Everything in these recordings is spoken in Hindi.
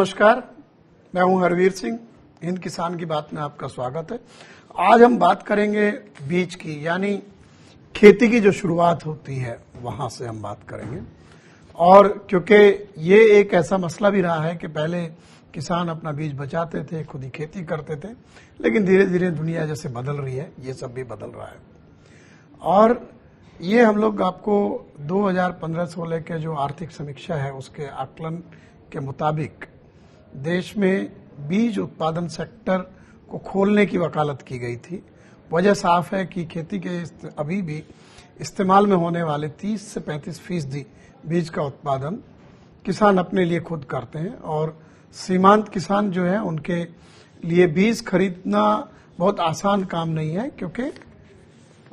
नमस्कार, मैं हूं हरवीर सिंह। हिंद किसान की बात में आपका स्वागत है। आज हम बात करेंगे बीज की, यानी खेती की जो शुरुआत होती है वहां से हम बात करेंगे। और क्योंकि ये एक ऐसा मसला भी रहा है कि पहले किसान अपना बीज बचाते थे, खुद ही खेती करते थे, लेकिन धीरे धीरे दुनिया जैसे बदल रही है, ये सब भी बदल रहा है। और ये हम लोग आपको 2015-16 के जो आर्थिक समीक्षा है उसके आकलन के मुताबिक देश में बीज उत्पादन सेक्टर को खोलने की वकालत की गई थी। वजह साफ है कि खेती के अभी भी इस्तेमाल में होने वाले 30 से 35% बीज का उत्पादन किसान अपने लिए खुद करते हैं, और सीमांत किसान जो है उनके लिए बीज खरीदना बहुत आसान काम नहीं है, क्योंकि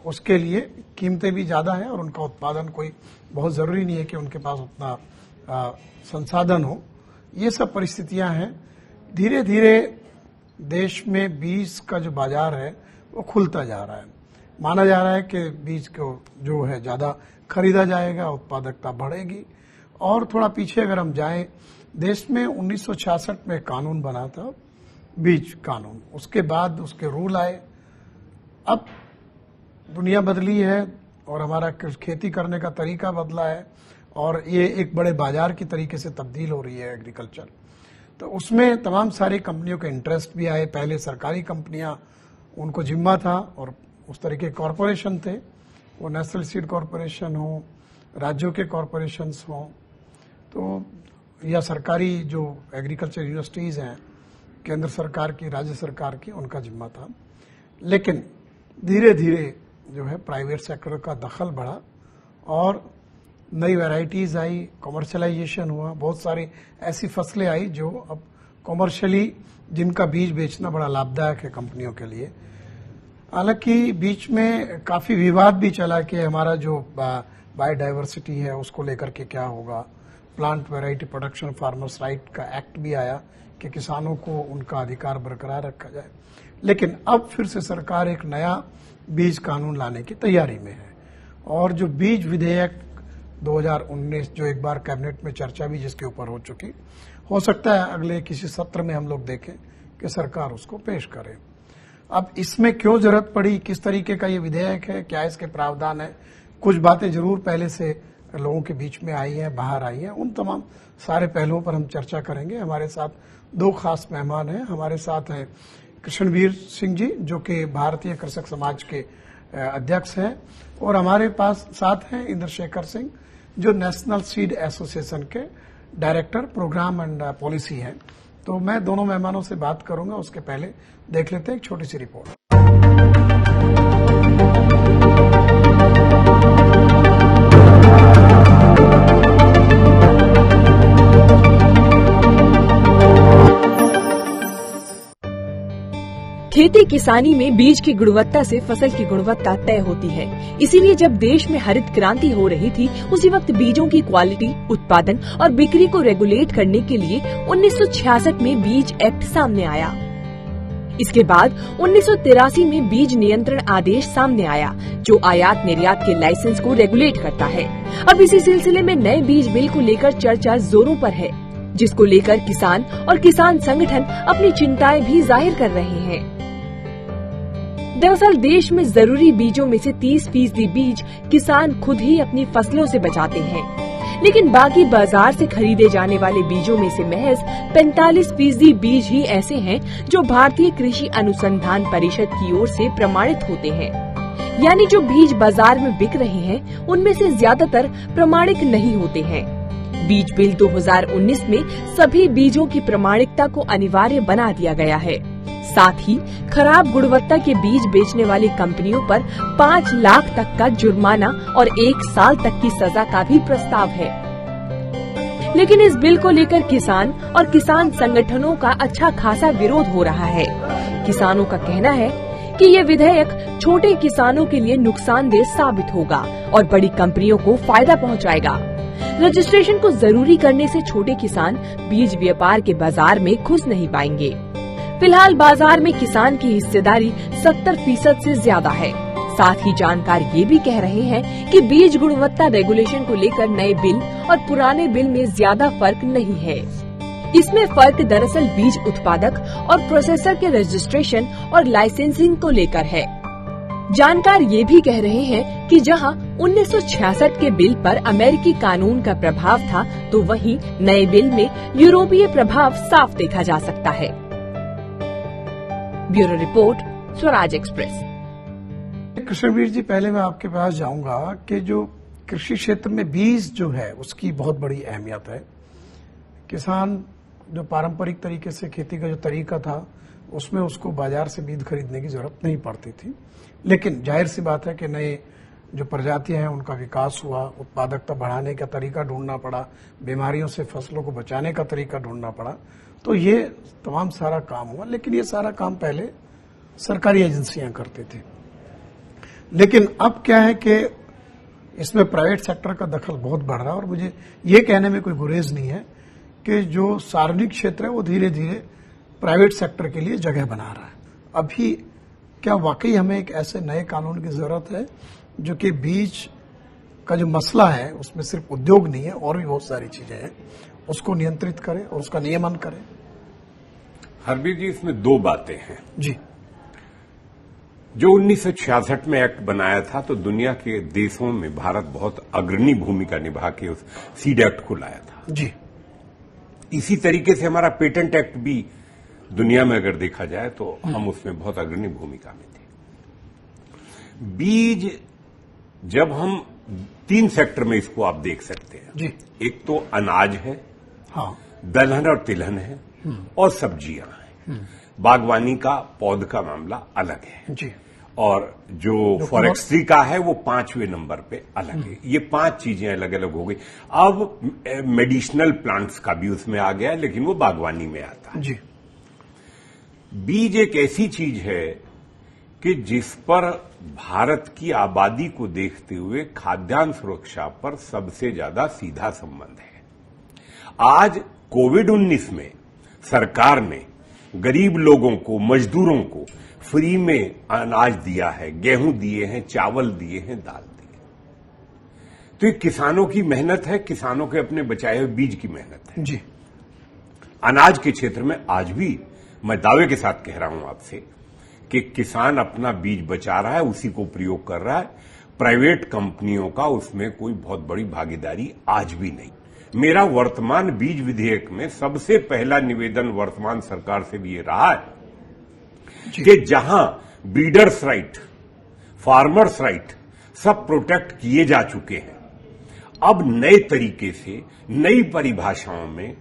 उसके लिए कीमतें भी ज्यादा हैं और उनका उत्पादन कोई बहुत जरूरी नहीं है कि उनके पास उतना संसाधन हो। ये सब परिस्थितियां हैं। धीरे धीरे देश में बीज का जो बाजार है वो खुलता जा रहा है। माना जा रहा है कि बीज को जो है ज्यादा खरीदा जाएगा, उत्पादकता बढ़ेगी। और थोड़ा पीछे अगर हम जाएं, देश में 1966 में कानून बना था, बीज कानून। उसके बाद उसके रूल आए। अब दुनिया बदली है और हमारा खेती करने का तरीका बदला है, और ये एक बड़े बाजार की तरीके से तब्दील हो रही है एग्रीकल्चर। तो उसमें तमाम सारी कंपनियों के इंटरेस्ट भी आए। पहले सरकारी कंपनियां, उनको जिम्मा था, और उस तरह के कॉरपोरेशन थे, वो नेशनल सीड कॉरपोरेशन हो, राज्यों के कॉरपोरेशंस हों, तो या सरकारी जो एग्रीकल्चर यूनिवर्सिटीज हैं, केंद्र सरकार की, राज्य सरकार की, उनका जिम्मा था। लेकिन धीरे धीरे जो है प्राइवेट सेक्टर का दखल बढ़ा और नई वैरायटीज आई, कॉमर्शलाइजेशन हुआ। बहुत सारी ऐसी फसलें आई जो अब कॉमर्शियली, जिनका बीज बेचना बड़ा लाभदायक है कंपनियों के लिए। हालांकि बीच में काफी विवाद भी चला कि हमारा जो बायोडायवर्सिटी है उसको लेकर के क्या होगा। Plant variety production farmers right का एक्ट भी आया कि किसानों को उनका अधिकार बरकरार रखा जाए। लेकिन अब फिर से सरकार एक नया बीज कानून लाने की तैयारी में है। और जो बीज विधेयक 2019 जो एक बार कैबिनेट में चर्चा भी जिसके ऊपर हो चुकी, हो सकता है अगले किसी सत्र में हम लोग देखें कि सरकार उसको पेश करे। अब इसमें क्यों जरूरत पड़ी, किस तरीके का ये विधेयक है, क्या इसके प्रावधान है, कुछ बातें जरूर पहले से लोगों के बीच में आई हैं, बाहर आई हैं। उन तमाम सारे पहलुओं पर हम चर्चा करेंगे। हमारे साथ दो खास मेहमान हैं। हमारे साथ हैं कृष्णवीर सिंह जी, जो कि भारतीय कृषक समाज के अध्यक्ष हैं, और हमारे पास साथ हैं इंद्रशेखर सिंह, जो नेशनल सीड एसोसिएशन के डायरेक्टर प्रोग्राम एंड पॉलिसी हैं। तो मैं दोनों मेहमानों से बात करूंगा, उसके पहले देख लेते हैं एक छोटी सी रिपोर्ट। खेती किसानी में बीज की गुणवत्ता से फसल की गुणवत्ता तय होती है। इसीलिए जब देश में हरित क्रांति हो रही थी, उसी वक्त बीजों की क्वालिटी, उत्पादन और बिक्री को रेगुलेट करने के लिए 1966 में बीज एक्ट सामने आया। इसके बाद 1983 में बीज नियंत्रण आदेश सामने आया, जो आयात निर्यात के लाइसेंस को रेगुलेट करता है। अब इसी सिलसिले में नए बीज बिल को लेकर चर्चा जोरों पर है, जिसको लेकर किसान और किसान संगठन अपनी चिंताएं भी जाहिर कर रहे हैं। दरअसल देश में जरूरी बीजों में से 30% बीज किसान खुद ही अपनी फसलों से बचाते हैं, लेकिन बाकी बाजार से खरीदे जाने वाले बीजों में से महज 45% बीज ही ऐसे हैं जो भारतीय कृषि अनुसंधान परिषद की ओर से प्रमाणित होते हैं। यानी जो बीज बाजार में बिक रहे हैं, उनमें से ज्यादातर प्रमाणिक नहीं होते हैं। बीज बिल 2019 में सभी बीजों की प्रमाणिकता को अनिवार्य बना दिया गया है। साथ ही खराब गुणवत्ता के बीज बेचने वाली कंपनियों पर 5 लाख तक का जुर्माना और 1 साल तक की सजा का भी प्रस्ताव है। लेकिन इस बिल को लेकर किसान और किसान संगठनों का अच्छा खासा विरोध हो रहा है। किसानों का कहना है कि ये विधेयक छोटे किसानों के लिए नुकसानदेह साबित होगा और बड़ी कंपनियों को फायदा पहुंचाएगा। रजिस्ट्रेशन को जरूरी करने से छोटे किसान बीज व्यापार के बाजार में घुस नहीं पाएंगे। फिलहाल बाजार में किसान की हिस्सेदारी 70% से ज्यादा है। साथ ही जानकार ये भी कह रहे हैं कि बीज गुणवत्ता रेगुलेशन को लेकर नए बिल और पुराने बिल में ज्यादा फर्क नहीं है। इसमें फर्क दरअसल बीज उत्पादक और प्रोसेसर के रजिस्ट्रेशन और लाइसेंसिंग को लेकर है। जानकार ये भी कह रहे हैं कि जहां 1966 के बिल पर अमेरिकी कानून का प्रभाव था, तो वहीं नए बिल में यूरोपीय प्रभाव साफ देखा जा सकता है। Bureau report, Swaraj Express. Krishnaveer ji, पहले मैं आपके पास जाऊंगा कि जो कृषि क्षेत्र में बीज जो है उसकी बहुत बड़ी अहमियत है। किसान जो पारंपरिक तरीके से खेती का जो तरीका था उसमें उसको बाजार से बीज खरीदने की जरूरत नहीं पड़ती थी, लेकिन जाहिर सी बात है कि नए जो प्रजातियां हैं उनका विकास हुआ, उत्पादकता बढ़ाने का तरीका ढूंढना पड़ा, बीमारियों से फसलों को बचाने का तरीका ढूंढना पड़ा, तो ये तमाम सारा काम हुआ। लेकिन ये सारा काम पहले सरकारी एजेंसियां करती थी, लेकिन अब क्या है कि इसमें प्राइवेट सेक्टर का दखल बहुत बढ़ रहा है। और मुझे ये कहने में कोई गुरेज नहीं है कि जो सार्वजनिक क्षेत्र है वो धीरे धीरे प्राइवेट सेक्टर के लिए जगह बना रहा है। अभी क्या वाकई हमें एक ऐसे नए कानून की जरूरत है जो कि बीज का जो मसला है उसमें सिर्फ उद्योग नहीं है, और भी बहुत सारी चीजें हैं, उसको नियंत्रित करे और उसका नियमन करे? हरबीर जी, इसमें दो बातें हैं जी। जो 1966 में एक्ट बनाया था तो दुनिया के देशों में भारत बहुत अग्रणी भूमिका निभा के उस सीड एक्ट को लाया था जी। इसी तरीके से हमारा पेटेंट एक्ट भी दुनिया में अगर देखा जाए तो हम उसमें बहुत अग्रणी भूमिका में थे। बीज जब हम 3 सेक्टर में इसको आप देख सकते हैं जी। एक तो अनाज है, हाँ, दलहन और तिलहन है, और सब्जियां हैं। बागवानी का पौध का मामला अलग है जी। और जो फॉरेस्ट्री का है वो 5वें नंबर पे अलग है। ये 5 चीजें अलग अलग हो गई। अब मेडिसिनल प्लांट्स का भी उसमें आ गया, लेकिन वो बागवानी में आता है जी। बीज एक ऐसी चीज है कि जिस पर भारत की आबादी को देखते हुए खाद्यान्न सुरक्षा पर सबसे ज्यादा सीधा संबंध है। आज कोविड-19 में सरकार ने गरीब लोगों को, मजदूरों को फ्री में अनाज दिया है, गेहूं दिए हैं, चावल दिए हैं, दाल दिए। तो ये किसानों की मेहनत है, किसानों के अपने बचाए हुए बीज की मेहनत है जी। अनाज के क्षेत्र में आज भी मैं दावे के साथ कह रहा हूं आपसे कि किसान अपना बीज बचा रहा है, उसी को प्रयोग कर रहा है। प्राइवेट कंपनियों का उसमें कोई बहुत बड़ी भागीदारी आज भी नहीं। मेरा वर्तमान बीज विधेयक में सबसे पहला निवेदन वर्तमान सरकार से भी ये रहा है कि जहां ब्रीडर्स राइट, फार्मर्स राइट सब प्रोटेक्ट किए जा चुके हैं, अब नए तरीके से नई परिभाषाओं में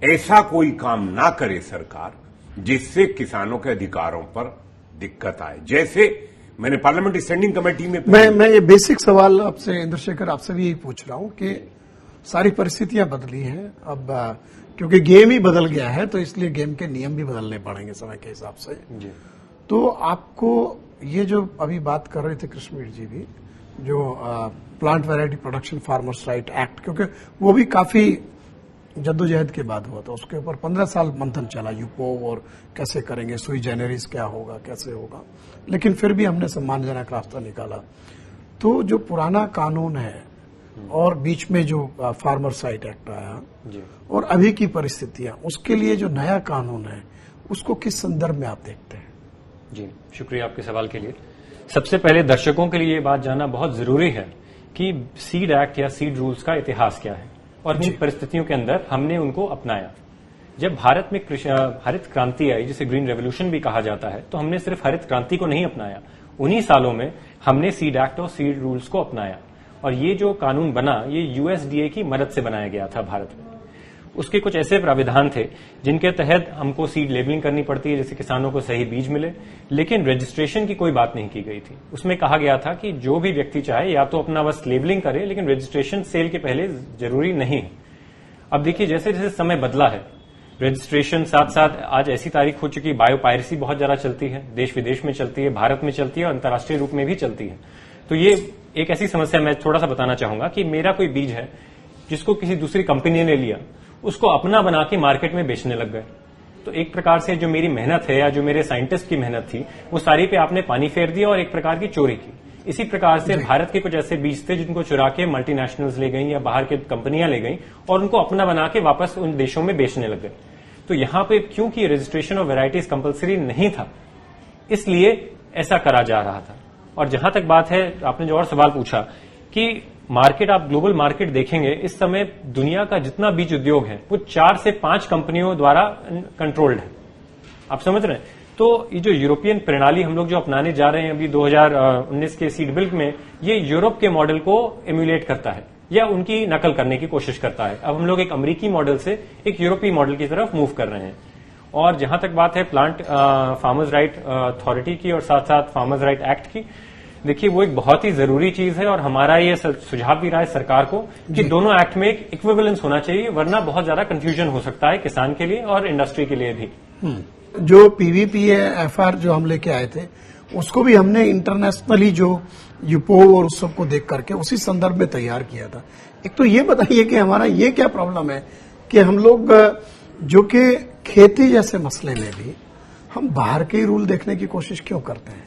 ऐसा कोई काम ना करे सरकार जिससे किसानों के अधिकारों पर दिक्कत आए। जैसे मैंने पार्लियामेंट्री स्टैंडिंग कमेटी में मैं ये बेसिक सवाल आपसे इंद्रशेखर, आपसे भी यही पूछ रहा हूं कि सारी परिस्थितियां बदली हैं अब, क्योंकि गेम ही बदल गया है, तो इसलिए गेम के नियम भी बदलने पड़ेंगे समय के हिसाब से जी। तो आपको ये जो अभी बात कर रहे थे कृष्णवीर जी भी, जो plant variety production farmers right act, क्योंकि वो भी काफी जद्दोजहद के बाद हुआ था, उसके ऊपर 15 साल मंथन चला यूपो और कैसे करेंगे, सुई जेनेरिस क्या होगा, कैसे होगा, लेकिन फिर भी हमने सम्मानजनक रास्ता निकाला। तो जो पुराना कानून है और बीच में जो फार्मर्स राइट एक्ट आया जी, और अभी की परिस्थितियां, उसके लिए जो नया कानून है उसको किस संदर्भ में आप देखते हैं? जी, शुक्रिया आपके सवाल के लिए। सबसे पहले दर्शकों के लिए ये बात जानना बहुत जरूरी है कि सीड एक्ट या सीड रूल्स का इतिहास क्या है और किन परिस्थितियों के अंदर हमने उनको अपनाया। जब भारत में हरित क्रांति आई, जिसे ग्रीन रेवोल्यूशन भी कहा जाता है, तो हमने सिर्फ हरित क्रांति को नहीं अपनाया, उन्हीं सालों में हमने सीड एक्ट और सीड रूल्स को अपनाया। और ये जो कानून बना, ये यूएसडीए की मदद से बनाया गया था भारत में। उसके कुछ ऐसे प्राविधान थे जिनके तहत हमको सीड लेबलिंग करनी पड़ती है, जैसे किसानों को सही बीज मिले, लेकिन रजिस्ट्रेशन की कोई बात नहीं की गई थी। उसमें कहा गया था कि जो भी व्यक्ति चाहे या तो अपना बस लेबलिंग करे, लेकिन रजिस्ट्रेशन सेल के पहले जरूरी नहीं है। अब देखिए, जैसे जैसे समय बदला है, रजिस्ट्रेशन साथ साथ आज ऐसी तारीख हो चुकी है, बायोपायरेसी बहुत ज्यादा चलती है, देश विदेश में चलती है, भारत में चलती है और अंतर्राष्ट्रीय रूप में भी चलती है। तो ये एक ऐसी समस्या मैं थोड़ा सा बताना चाहूंगा कि मेरा कोई बीज है जिसको किसी दूसरी कंपनी ने लिया, उसको अपना बना के मार्केट में बेचने लग गए। तो एक प्रकार से जो मेरी मेहनत है या जो मेरे साइंटिस्ट की मेहनत थी, वो सारी पे आपने पानी फेर दिया और एक प्रकार की चोरी की, इसी प्रकार से भारत के कुछ ऐसे बीज थे जिनको चुरा के मल्टीनेशनल्स ले गई या बाहर के कंपनियां ले गई और उनको अपना बना के वापस उन देशों में बेचने लग गए। तो यहां पे क्योंकि रजिस्ट्रेशन ऑफ वैरायटीज कंपलसरी नहीं था, इसलिए ऐसा करा जा रहा था। और जहां तक बात है, आपने जो और सवाल पूछा कि मार्केट, आप ग्लोबल मार्केट देखेंगे, इस समय दुनिया का जितना बीज उद्योग है वो 4 से 5 कंपनियों द्वारा कंट्रोल्ड है। आप समझ रहे हैं? तो ये जो यूरोपियन प्रणाली हम लोग जो अपनाने जा रहे हैं अभी 2019 के सीड बिल में, ये यूरोप के मॉडल को एम्यूलेट करता है या उनकी नकल करने की कोशिश करता है। अब हम लोग एक अमेरिकी मॉडल से एक यूरोपीय मॉडल की तरफ मूव कर रहे हैं। और जहां तक बात है प्लांट फार्मर्स राइट अथॉरिटी की और साथ साथ फार्मर्स राइट एक्ट की, देखिए वो एक बहुत ही जरूरी चीज है और हमारा ये सुझाव भी रहा है सरकार को कि दोनों एक्ट में एक इक्विवेलेंस होना चाहिए, वरना बहुत ज्यादा कंफ्यूजन हो सकता है किसान के लिए और इंडस्ट्री के लिए भी। जो PVPA-FR जो हम लेके आए थे, उसको भी हमने इंटरनेशनली जो यूपो और उस सबको देख करके उसी संदर्भ में तैयार किया था। एक तो ये बताइए कि हमारा ये क्या प्रॉब्लम है कि हम लोग जो कि खेती जैसे मसले में भी हम बाहर के ही रूल देखने की कोशिश क्यों करते हैं?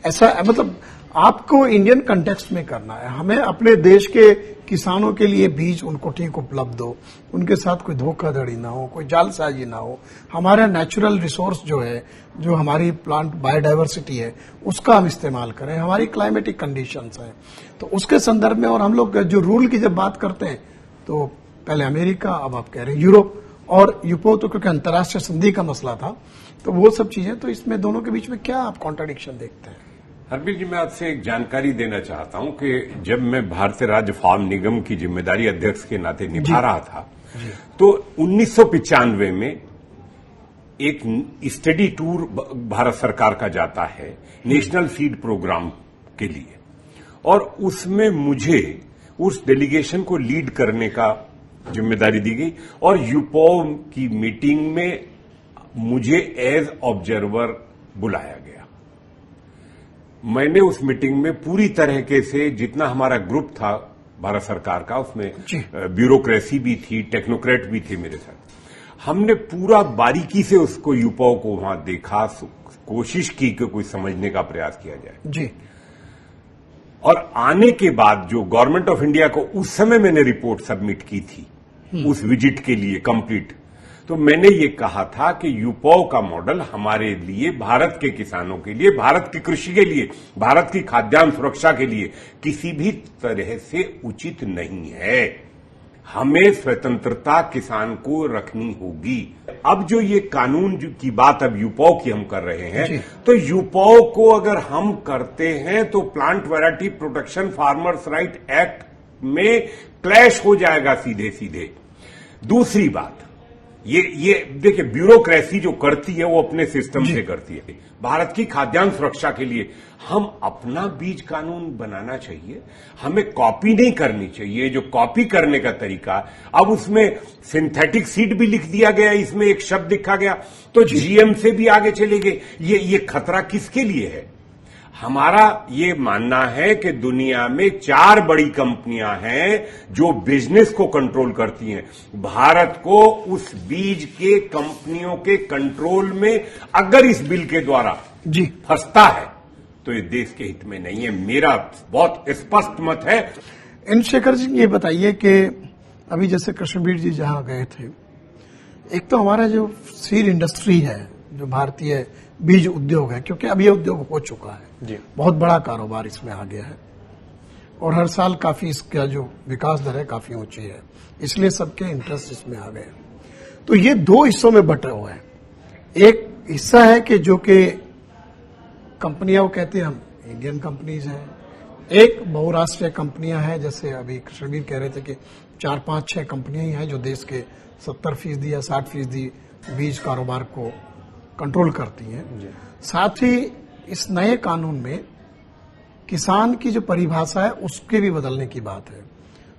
ऐसा मतलब आपको इंडियन कंटेक्स्ट में करना है, हमें अपने देश के किसानों के लिए बीज उनको ठीक उपलब्ध हो, उनके साथ कोई धोखाधड़ी ना हो, कोई जालसाजी ना हो, हमारा नेचुरल रिसोर्स जो है, जो हमारी प्लांट बायोडाइवर्सिटी है, उसका हम इस्तेमाल करें, हमारी क्लाइमेटिक कंडीशंस हैं, तो उसके संदर्भ में। और हम लोग जो रूल की जब बात करते हैं तो पहले अमेरिका, अब आप कह रहे हैं यूरोप और यूपो, तो क्योंकि अंतर्राष्ट्रीय संधि का मसला था, तो वो सब चीजें, तो इसमें दोनों के बीच में क्या आप कॉन्ट्राडिक्शन देखते हैं? हरबीर जी, मैं आपसे एक जानकारी देना चाहता हूं कि जब मैं भारतीय राज्य फार्म निगम की जिम्मेदारी अध्यक्ष के नाते निभा रहा था, तो 1995 में एक स्टडी टूर भारत सरकार का जाता है नेशनल सीड प्रोग्राम के लिए, और उसमें मुझे उस डेलीगेशन को लीड करने का जिम्मेदारी दी गई और यूपो की मीटिंग में मुझे एज ऑब्जर्वर बुलाया गया। मैंने उस मीटिंग में पूरी तरीके से, जितना हमारा ग्रुप था भारत सरकार का, उसमें ब्यूरोक्रेसी भी थी, टेक्नोक्रेट भी थे मेरे साथ, हमने पूरा बारीकी से उसको यूपो को वहां देखा, कोशिश की कि कोई समझने का प्रयास किया जाए जी। और आने के बाद जो गवर्नमेंट ऑफ इंडिया को उस समय मैंने रिपोर्ट सबमिट की थी उस विजिट के लिए कंप्लीट, तो मैंने ये कहा था कि यूपो का मॉडल हमारे लिए, भारत के किसानों के लिए, भारत की कृषि के लिए, भारत की खाद्यान्न सुरक्षा के लिए किसी भी तरह से उचित नहीं है। हमें स्वतंत्रता किसान को रखनी होगी। अब जो ये कानून की बात अब यूपो की हम कर रहे हैं, तो यूपो को अगर हम करते हैं तो plant variety protection farmers right act में क्लैश हो जाएगा सीधे सीधे। दूसरी बात, ये देखिए, ब्यूरोक्रेसी जो करती है वो अपने सिस्टम से करती है। भारत की खाद्यान्न सुरक्षा के लिए हम अपना बीज कानून बनाना चाहिए, हमें कॉपी नहीं करनी चाहिए। जो कॉपी करने का तरीका, अब उसमें सिंथेटिक सीड भी लिख दिया गया, इसमें एक शब्द लिखा गया, तो जीएम से भी आगे चले गए। ये खतरा किसके लिए है? हमारा ये मानना है कि दुनिया में 4 बड़ी कंपनियां हैं जो बिजनेस को कंट्रोल करती हैं। भारत को उस बीज के कंपनियों के कंट्रोल में अगर इस बिल के द्वारा फंसता है तो ये देश के हित में नहीं है। मेरा बहुत स्पष्ट मत है। इंद्रशेखर जी, ये बताइए कि अभी जैसे कृष्णवीर जी जहां गए थे, एक तो हमारा जो सीड इंडस्ट्री है, जो भारतीय बीज उद्योग है, क्योंकि अब ये उद्योग हो चुका है जी, बहुत बड़ा कारोबार इसमें आ गया है और हर साल काफी इसका जो विकास दर है काफी ऊंची है, इसलिए सबके इंटरेस्ट इसमें आ गए। तो ये 2 हिस्सों में बटे हुए हैं। एक हिस्सा है कि जो कि कंपनियां, वो कहते हैं हम इंडियन कंपनीज हैं, एक बहुराष्ट्रीय कंपनियां हैं, जैसे अभी कृष्णवीर कह रहे थे कि 4, 5, 6 कंपनियां ही हैं जो देश के 70% या 60% बीज कारोबार को कंट्रोल करती हैं। साथ ही इस नए कानून में किसान की जो परिभाषा है उसके भी बदलने की बात है,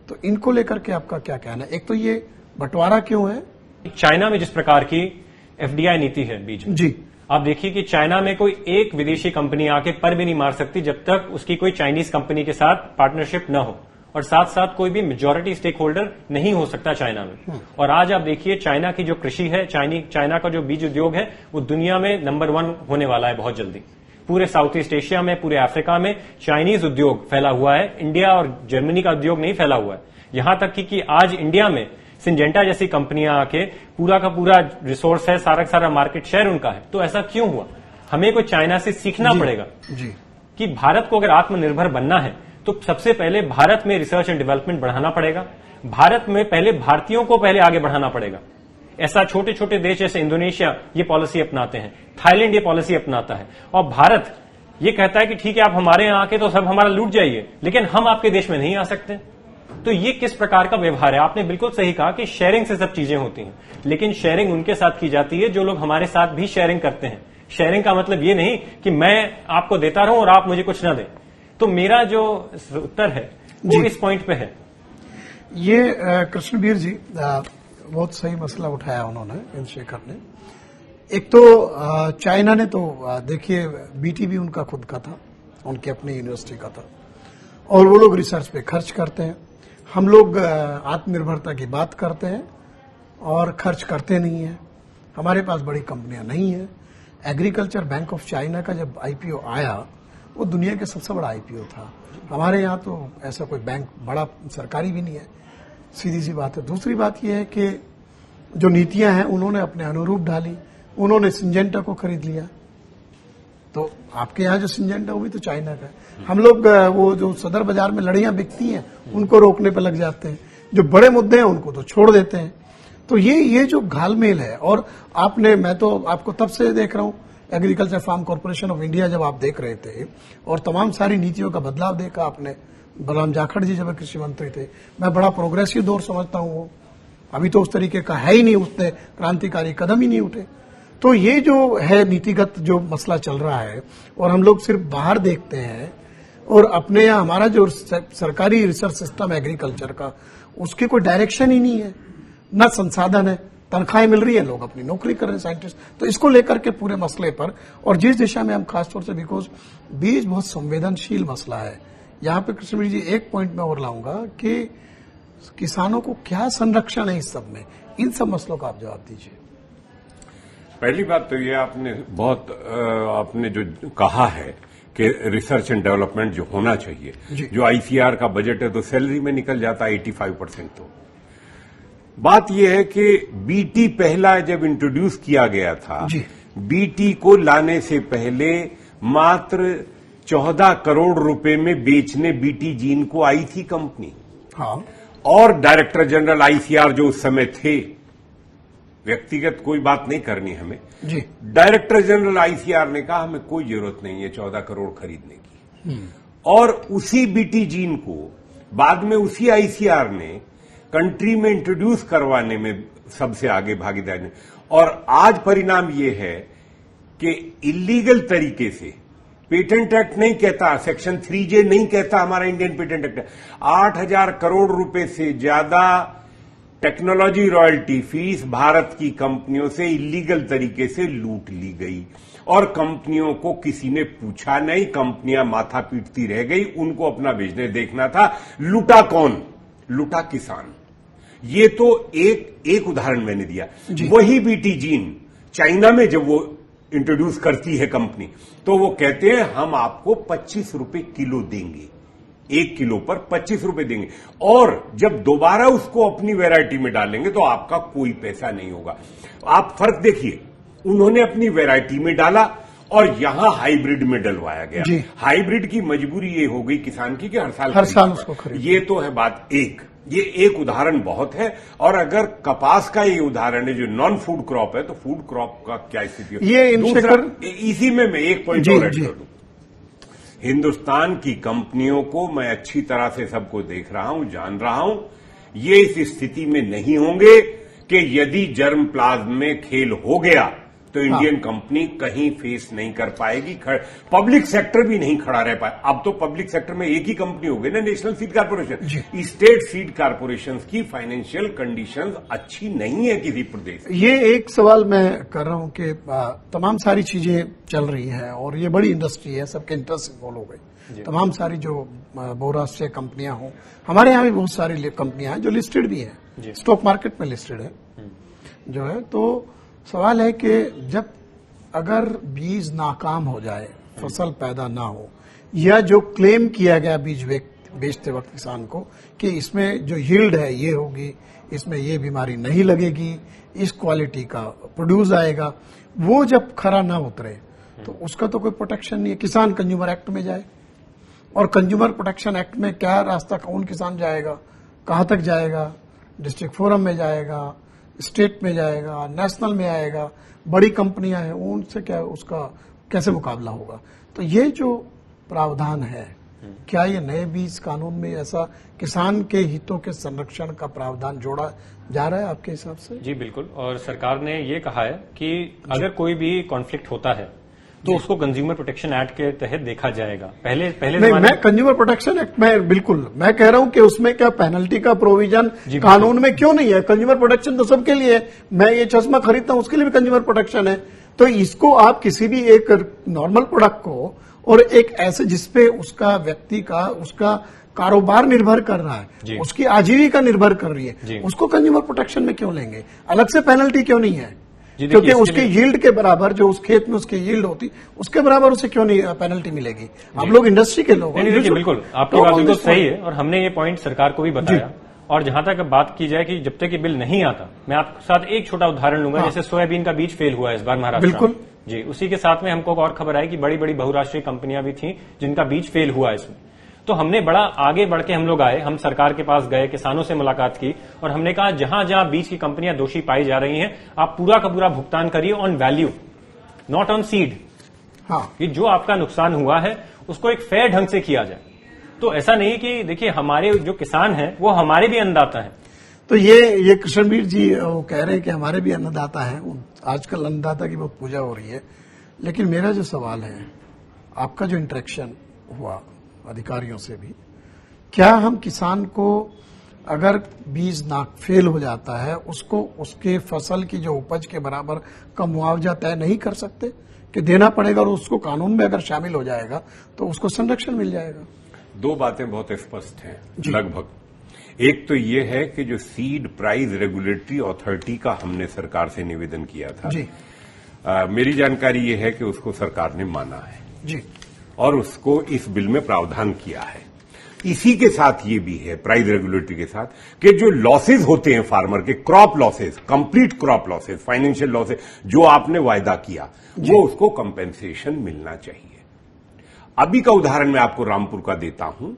तो इनको लेकर के आपका क्या कहना है? एक तो ये बंटवारा क्यों है? चाइना में जिस प्रकार की एफडीआई नीति है बीज जी, आप देखिए कि चाइना में कोई एक विदेशी कंपनी आके पर भी नहीं मार सकती जब तक उसकी कोई चाइनीज कंपनी के साथ पार्टनरशिप न हो, और साथ साथ कोई भी मेजॉरिटी स्टेक होल्डर नहीं हो सकता चाइना में। और आज आप देखिए चाइना की जो कृषि है, चाइना का जो बीज उद्योग है, वो दुनिया में नंबर 1 होने वाला है बहुत जल्दी। पूरे साउथ ईस्ट एशिया में, पूरे अफ्रीका में चाइनीज उद्योग फैला हुआ है, इंडिया और जर्मनी का उद्योग नहीं फैला हुआ है। यहां तक कि आज इंडिया में सिंजेंटा जैसी कंपनियां आके पूरा का पूरा रिसोर्स है, सारा का सारा मार्केट शेयर उनका है। तो ऐसा क्यों हुआ? हमें कोई चाइना से सीखना पड़ेगा कि भारत को अगर आत्मनिर्भर बनना है तो सबसे पहले भारत में रिसर्च एंड डेवलपमेंट बढ़ाना पड़ेगा। भारत में पहले भारतीयों को पहले आगे बढ़ाना पड़ेगा। ऐसा छोटे छोटे देश जैसे इंडोनेशिया ये पॉलिसी अपनाते हैं, थाईलैंड ये पॉलिसी अपनाता है, और भारत ये कहता है कि ठीक है आप हमारे यहां आके तो सब हमारा लूट जाइए, लेकिन हम आपके देश में नहीं आ सकते। तो ये किस प्रकार का व्यवहार है? आपने बिल्कुल सही कहा कि शेयरिंग से सब चीजें होती हैं, लेकिन शेयरिंग उनके साथ की जाती है जो लोग हमारे साथ भी शेयरिंग करते हैं। शेयरिंग का मतलब ये नहीं कि मैं आपको देता रहूं और आप मुझे कुछ न दें। तो मेरा जो उत्तर है वो इस पॉइंट पे है। ये कृष्णवीर जी बहुत सही मसला उठाया उन्होंने, चंद्रशेखर ने। एक तो चाइना ने तो देखिए बीटी भी उनका खुद का था, उनकी अपनी यूनिवर्सिटी का था, और वो लोग रिसर्च पे खर्च करते हैं। हम लोग आत्मनिर्भरता की बात करते हैं और खर्च करते नहीं है। हमारे पास बड़ी कंपनियां नहीं है। एग्रीकल्चर बैंक ऑफ चाइना का जब आईपीओ आया वो दुनिया के सबसे बड़ा आईपीओ था। हमारे यहाँ तो ऐसा कोई बैंक बड़ा सरकारी भी नहीं है, सीधी सी बात है। दूसरी बात यह है कि जो नीतियां हैं उन्होंने अपने अनुरूप ढाली। उन्होंने सिंजेंटा को खरीद लिया, तो आपके यहाँ जो सिंजेंटा वो भी तो चाइना का है। हम लोग वो जो सदर बाजार में लड़ियां बिकती हैं उनको रोकने पर लग जाते हैं, जो बड़े मुद्दे हैं उनको तो छोड़ देते हैं। तो ये जो घालमेल है, और मैं तो आपको तब से देख रहा हूं, agriculture farm corporation of India जब आप देख रहे थे और तमाम सारी नीतियों का बदलाव देखा आपने, बलराम जाखड़ जी जब कृषि मंत्री थे, मैं बड़ा प्रोग्रेसिव दौर समझता हूं वो। अभी तो उस तरीके का है ही नहीं, उसने क्रांतिकारी कदम ही नहीं उठे। तो ये जो है नीतिगत जो मसला चल रहा है, और हम लोग सिर्फ बाहर देखते हैं, और अपने यहाँ हमारा जो सरकारी रिसर्च सिस्टम एग्रीकल्चर का, उसकी कोई डायरेक्शन ही नहीं है, न संसाधन है, तनख्वाहें मिल रही है, लोग अपनी नौकरी कर रहे हैं साइंटिस्ट। तो इसको लेकर के पूरे मसले पर, और जिस दिशा में हम खासतौर से, बिकॉज बीज बहुत संवेदनशील मसला है, यहाँ पे कृष्णवीर जी एक पॉइंट में और लाऊंगा कि किसानों को क्या संरक्षण है इस सब में, इन सब मसलों का आप जवाब दीजिए। पहली बात तो ये आपने जो कहा है कि रिसर्च एंड डेवलपमेंट जो होना चाहिए, जो आईसीआर का बजट है तो सैलरी में निकल जाता है 85%। तो बात यह है कि बीटी पहला जब इंट्रोड्यूस किया गया था, बीटी को लाने से पहले मात्र 14 करोड़ रुपए में बेचने बीटी जीन को आई थी कंपनी। हाँ। और डायरेक्टर जनरल आईसीआर जो उस समय थे, व्यक्तिगत कोई बात नहीं करनी हमें जी, डायरेक्टर जनरल आईसीआर ने कहा हमें कोई जरूरत नहीं है 14 करोड़ खरीदने की। और उसी बीटी जीन को बाद में उसी आईसीआर ने कंट्री में इंट्रोड्यूस करवाने में सबसे आगे भागीदारी ने। और आज परिणाम यह है कि इलीगल तरीके से, पेटेंट एक्ट नहीं कहता, सेक्शन 3J नहीं कहता हमारा इंडियन पेटेंट एक्ट, 8,000 करोड़ रुपए से ज्यादा टेक्नोलॉजी रॉयल्टी फीस भारत की कंपनियों से इलीगल तरीके से लूट ली गई, और कंपनियों को किसी ने पूछा नहीं, कंपनियां माथा पीटती रह गई, उनको अपना बिजनेस देखना था। लूटा कौन? लूटा किसान। ये तो एक उदाहरण मैंने दिया। वही बीटी जीन चाइना में जब वो इंट्रोड्यूस करती है कंपनी, तो वो कहते हैं हम आपको 25 रुपए किलो देंगे, 1 किलो पर 25 रुपए देंगे, और जब दोबारा उसको अपनी वैरायटी में डालेंगे तो आपका कोई पैसा नहीं होगा। आप फर्क देखिए, उन्होंने अपनी वैरायटी में डाला और यहां हाइब्रिड में डलवाया गया। हाइब्रिड की मजबूरी ये हो गई किसान की कि हर साल उसको खरीद। ये तो है बात एक, ये एक उदाहरण बहुत है। और अगर कपास का ये उदाहरण है जो नॉन फूड क्रॉप है, तो फूड क्रॉप का क्या स्थिति है? ये दूसरा, इसी में मैं एक पॉइंट और ऐड कर दूं। हिंदुस्तान की कंपनियों को मैं अच्छी तरह से सबको देख रहा हूं, जान रहा हूं, ये इस स्थिति में नहीं होंगे कि यदि जर्म प्लाज्म में खेल हो गया तो इंडियन कंपनी कहीं फेस नहीं कर पाएगी, पब्लिक सेक्टर भी नहीं खड़ा रह पाए। अब तो पब्लिक सेक्टर में एक ही कंपनी हो गई ना, national seed corporation. State seed corporation की फाइनेंशियल कंडीशंस अच्छी नहीं है किसी प्रदेश। ये एक सवाल मैं कर रहा हूं कि तमाम सारी चीजें चल रही हैं और ये बड़ी इंडस्ट्री है, सबके इंटरेस्ट इन्वॉल्व हो गई, तमाम सारी जो बहुराष्ट्रीय कंपनियां हों, हमारे यहाँ भी बहुत सारी कंपनियां हैं जो लिस्टेड भी हैं, स्टॉक मार्केट में लिस्टेड है जो है। तो सवाल है कि जब अगर बीज नाकाम हो जाए फसल पैदा ना हो, या जो क्लेम किया गया बीज बेचते वक्त किसान को कि इसमें जो यील्ड है ये होगी, इसमें ये बीमारी नहीं लगेगी, इस क्वालिटी का प्रोड्यूस आएगा, वो जब खरा ना उतरे तो उसका तो कोई प्रोटेक्शन नहीं है। किसान कंज्यूमर एक्ट में जाए, और कंज्यूमर प्रोटेक्शन एक्ट में क्या रास्ता, कौन किसान जाएगा, कहां तक जाएगा, डिस्ट्रिक्ट फोरम में जाएगा, स्टेट में जाएगा, नेशनल में आएगा, बड़ी कंपनियां हैं उनसे क्या उसका कैसे मुकाबला होगा। तो ये जो प्रावधान है, क्या ये नए बीज कानून में ऐसा किसान के हितों के संरक्षण का प्रावधान जोड़ा जा रहा है आपके हिसाब से? जी बिल्कुल, और सरकार ने ये कहा है कि अगर कोई भी कॉन्फ्लिक्ट होता है तो उसको कंज्यूमर प्रोटेक्शन एक्ट के तहत देखा जाएगा। पहले नहीं, मैं कंज्यूमर प्रोटेक्शन एक्ट में बिल्कुल मैं कह रहा हूं कि उसमें क्या पेनल्टी का प्रोविजन कानून में क्यों नहीं है? कंज्यूमर प्रोटेक्शन तो सबके लिए है। मैं ये चश्मा खरीदता हूं उसके लिए भी कंज्यूमर प्रोटेक्शन है। तो इसको आप किसी भी एक नॉर्मल प्रोडक्ट को और एक ऐसे जिसपे उसका व्यक्ति का उसका कारोबार निर्भर कर रहा है, उसकी आजीविका निर्भर कर रही है, उसको कंज्यूमर प्रोटेक्शन में क्यों लेंगे? अलग से पेनल्टी क्यों नहीं है? क्योंकि उसके यील्ड के बराबर जो उस खेत में उसकी यील्ड होती उसके बराबर उसे क्यों नहीं पेनल्टी मिलेगी? आप लोग इंडस्ट्री के लोग हैं। बिल्कुल आपकी बात बिल्कुल सही है, और हमने ये पॉइंट सरकार को भी बताया। और जहां तक अब बात की जाए कि जब तक ये बिल नहीं आता, मैं आपके साथ एक छोटा उदाहरण लूंगा। जैसे सोयाबीन का बीज फेल हुआ है इस बार महाराष्ट्र में। बिल्कुल जी, उसी के साथ में हमको और खबर आई कि बड़ी बड़ी बहुराष्ट्रीय कंपनियां भी थी जिनका बीज फेल हुआ इसमें। तो हमने बड़ा आगे बढ़ के हम लोग आए, हम सरकार के पास गए, किसानों से मुलाकात की और हमने कहा जहां जहां बीज की कंपनियां दोषी पाई जा रही हैं, आप पूरा का पूरा भुगतान करिए on value, not on seed. कि जो आपका नुकसान हुआ है उसको एक फेयर ढंग से किया जाए। तो ऐसा नहीं कि देखिए हमारे जो किसान हैं वो हमारे भी अन्नदाता हैं। तो ये कृष्णवीर जी वो कह रहे हैं कि हमारे भी अन्नदाता हैं। आजकल अन्नदाता की बहुत पूजा हो रही है। लेकिन मेरा जो सवाल है, आपका जो इंटरेक्शन हुआ अधिकारियों से भी, क्या हम किसान को अगर बीज नाक फेल हो जाता है उसको उसके फसल की जो उपज के बराबर का मुआवजा तय नहीं कर सकते कि देना पड़ेगा, और उसको कानून में अगर शामिल हो जाएगा तो उसको संरक्षण मिल जाएगा? दो बातें बहुत स्पष्ट हैं लगभग। एक तो ये है कि जो सीड प्राइस रेगुलेटरी अथॉरिटी का हमने सरकार से निवेदन किया था जी। मेरी जानकारी ये है कि उसको सरकार ने माना है जी, और उसको इस बिल में प्रावधान किया है। इसी के साथ ये भी है प्राइस रेगुलेटरी के साथ कि जो लॉसेज होते हैं फार्मर के, crop losses, complete crop losses, financial losses जो आपने वायदा किया वो उसको कंपेंसेशन मिलना चाहिए। अभी का उदाहरण मैं आपको रामपुर का देता हूं,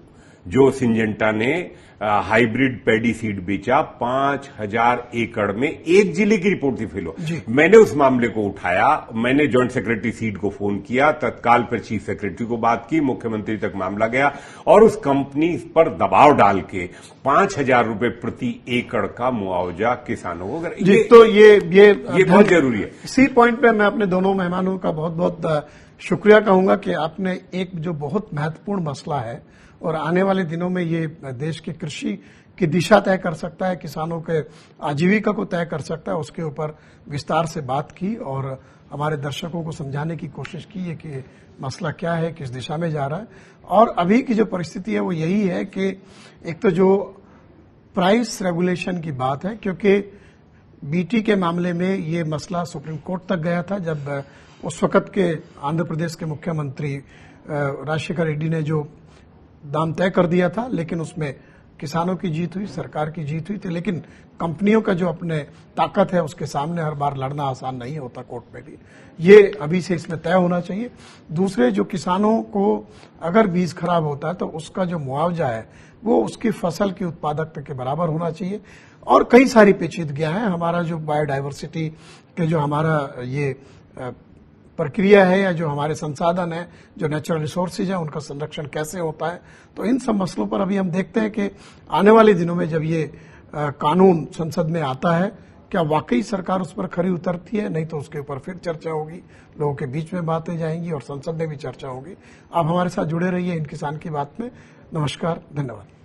जो सिंजेंटा ने हाइब्रिड पैडी सीड बेचा 5000 एकड़ में, एक जिले की रिपोर्ट थी फेलो। मैंने उस मामले को उठाया, मैंने जॉइंट सेक्रेटरी सीड को फोन किया, तत्काल पर चीफ सेक्रेटरी को बात की, मुख्यमंत्री तक मामला गया और उस कंपनी पर दबाव डाल के 5000 रुपए प्रति एकड़ का मुआवजा किसानों को। तो ये बहुत जरूरी है। इसी पॉइंट पे मैं अपने दोनों मेहमानों का बहुत बहुत शुक्रिया कहूंगा कि आपने एक जो बहुत महत्वपूर्ण मसला है और आने वाले दिनों में ये देश की कृषि की दिशा तय कर सकता है, किसानों के आजीविका को तय कर सकता है, उसके ऊपर विस्तार से बात की और हमारे दर्शकों को समझाने की कोशिश की है कि मसला क्या है, किस दिशा में जा रहा है। और अभी की जो परिस्थिति है वो यही है कि एक तो जो प्राइस रेगुलेशन की बात है, क्योंकि बीटी के मामले में ये मसला सुप्रीम कोर्ट तक गया था, जब उस वक्त के आंध्र प्रदेश के मुख्यमंत्री राजशेखर रेड्डी ने जो दाम तय कर दिया था, लेकिन उसमें किसानों की जीत हुई, सरकार की जीत हुई थी। लेकिन कंपनियों का जो अपने ताकत है उसके सामने हर बार लड़ना आसान नहीं होता कोर्ट में भी। ये अभी से इसमें तय होना चाहिए। दूसरे, जो किसानों को अगर बीज खराब होता है तो उसका जो मुआवजा है वो उसकी फसल की उत्पादकता के बराबर होना चाहिए। और कई सारी पेचीदगियां हैं। हमारा जो बायोडायवर्सिटी के जो हमारा ये प्रक्रिया है या जो हमारे संसाधन है, जो नेचुरल रिसोर्सेज है, उनका संरक्षण कैसे होता है, तो इन सब मसलों पर अभी हम देखते हैं कि आने वाले दिनों में जब ये कानून संसद में आता है, क्या वाकई सरकार उस पर खरी उतरती है, नहीं तो उसके ऊपर फिर चर्चा होगी, लोगों के बीच में बातें जाएंगी और संसद में भी चर्चा होगी। आप हमारे साथ जुड़े रहिए इन किसान की बात में। नमस्कार, धन्यवाद।